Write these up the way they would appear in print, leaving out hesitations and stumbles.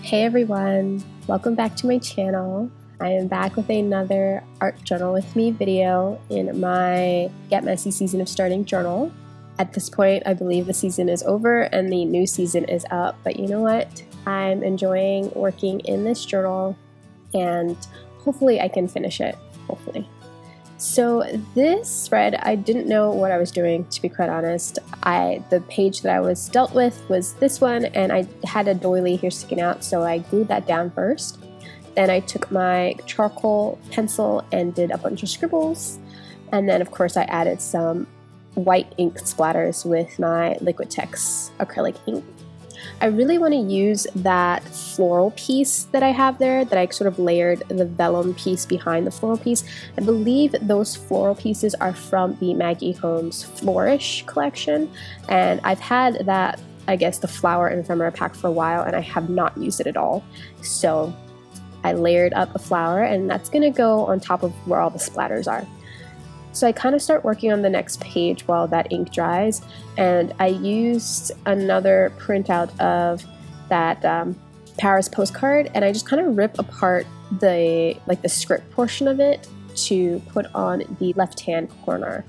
Hey everyone, welcome back to my channel. I am back with another Art Journal with Me video in my Get Messy Season of Starting journal. At this point, I believe the season is over and the new season is up, but you know what? I'm enjoying working in this journal and hopefully I can finish it, hopefully. So this spread, I didn't know what I was doing, to be quite honest. The page that I was dealt with was this one, and I had a doily here sticking out, so I glued that down first. Then I took my charcoal pencil and did a bunch of scribbles, and then of course I added some white ink splatters with my Liquitex acrylic ink. I really want to use that floral piece that I have there, that I sort of layered the vellum piece behind the floral piece. I believe those floral pieces are from the Maggie Holmes Flourish collection, and I've had that, I guess, the flower and ephemera pack for a while, and I have not used it at all. So I layered up a flower, and that's going to go on top of where all the splatters are. So I kind of start working on the next page while that ink dries, and I used another printout of that Paris postcard, and I just kind of rip apart the script portion of it to put on the left-hand corner.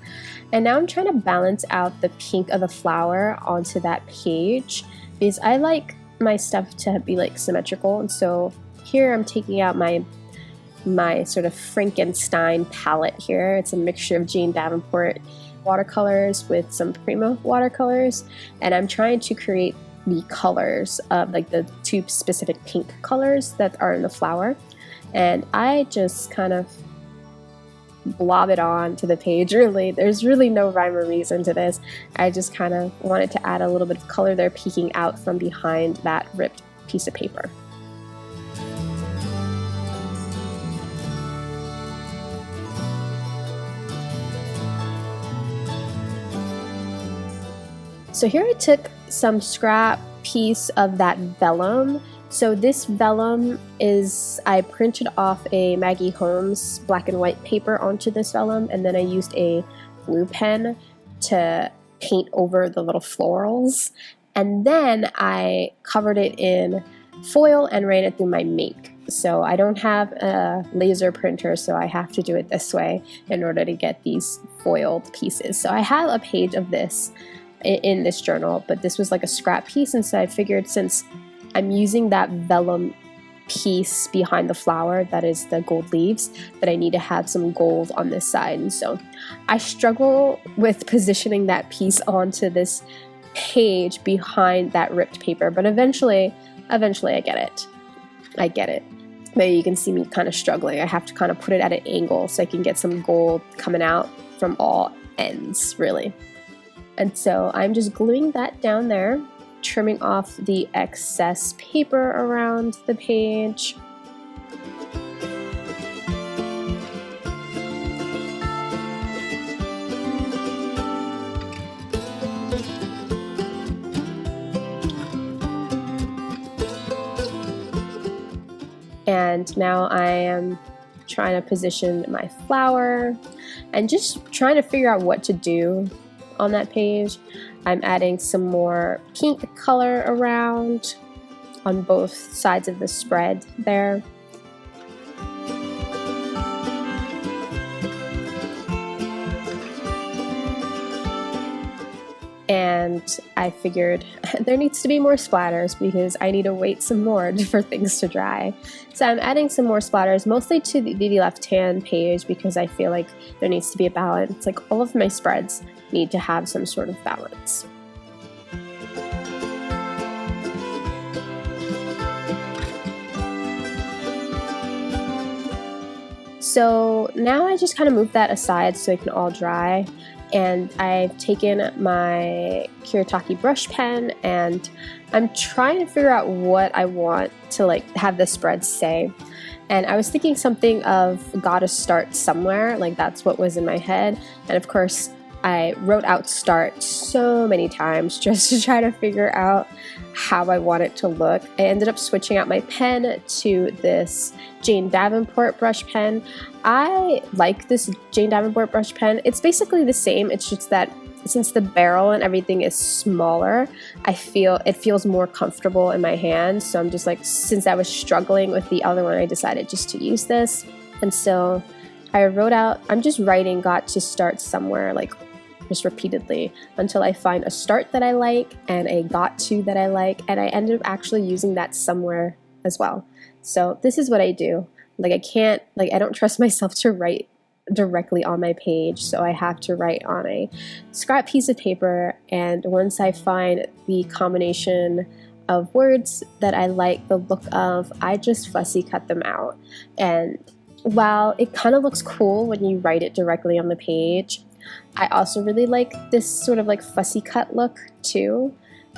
And now I'm trying to balance out the pink of the flower onto that page because I like my stuff to be like symmetrical, and so here I'm taking out my sort of Frankenstein palette here. It's a mixture of Jane Davenport watercolors with some Prima watercolors, and I'm trying to create the colors of like the two specific pink colors that are in the flower, and I just kind of blob it on to the page. Really, there's really no rhyme or reason to this. I just kind of wanted to add a little bit of color there peeking out from behind that ripped piece of paper. So here I took some scrap piece of that vellum. So this vellum is, I printed off a Maggie Holmes black and white paper onto this vellum, and then I used a blue pen to paint over the little florals. And then I covered it in foil and ran it through my Mink. So I don't have a laser printer, so I have to do it this way in order to get these foiled pieces. So I have a page of this in this journal, but this was like a scrap piece, and so I figured since I'm using that vellum piece behind the flower, that is the gold leaves, that I need to have some gold on this side. And so I struggle with positioning that piece onto this page behind that ripped paper, but eventually I get it. I get it. Maybe you can see me kind of struggling. I have to kind of put it at an angle so I can get some gold coming out from all ends, really. And so I'm just gluing that down there, trimming off the excess paper around the page. And now I am trying to position my flower and just trying to figure out what to do on that page. I'm adding some more pink color around on both sides of the spread there. And I figured there needs to be more splatters because I need to wait some more for things to dry. So I'm adding some more splatters, mostly to the left-hand page because I feel like there needs to be a balance. Like all of my spreads need to have some sort of balance. So now I just kind of move that aside so it can all dry. And I've taken my Kuretake brush pen and I'm trying to figure out what I want to like have the spread say. And I was thinking something of gotta start somewhere, like that's what was in my head. And of course I wrote out start so many times just to try to figure out how I want it to look. I ended up switching out my pen to this Jane Davenport brush pen. I like this Jane Davenport brush pen. It's basically the same, it's just that since the barrel and everything is smaller, it feels more comfortable in my hand. So I'm just like, since I was struggling with the other one, I decided just to use this. And so I wrote out, I'm just writing got to start somewhere, like just repeatedly until I find a start that I like and a got to that I like, and I ended up actually using that somewhere as well. So this is what I do. Like I don't trust myself to write directly on my page, so I have to write on a scrap piece of paper, and once I find the combination of words that I like the look of, I just fussy cut them out. And while it kind of looks cool when you write it directly on the page, I also really like this sort of like fussy cut look too.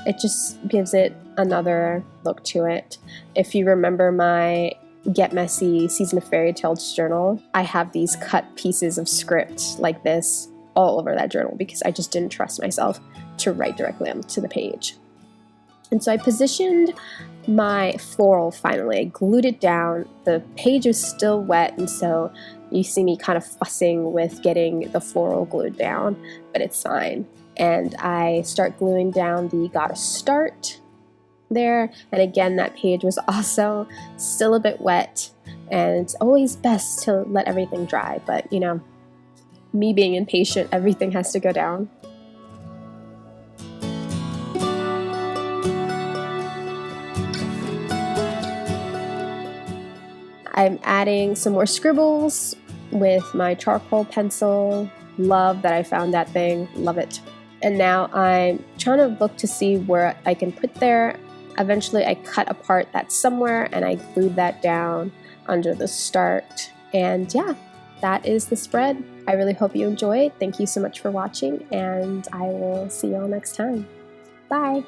It just gives it another look to it. If you remember my Get Messy Season of Fairy Tales journal, I have these cut pieces of script like this all over that journal because I just didn't trust myself to write directly onto the page. And so I positioned my floral finally. I glued it down. The page is still wet, and so you see me kind of fussing with getting the floral glued down, but it's fine. And I start gluing down the gotta start there. And again, that page was also still a bit wet, and it's always best to let everything dry. But you know, me being impatient, everything has to go down. I'm adding some more scribbles with my charcoal pencil. Love that I found that thing, love it. And now I'm trying to look to see where I can put there. Eventually I cut apart that somewhere and I glued that down under the start. And yeah, that is the spread. I really hope you enjoyed. Thank you so much for watching, and I will see you all next time. Bye!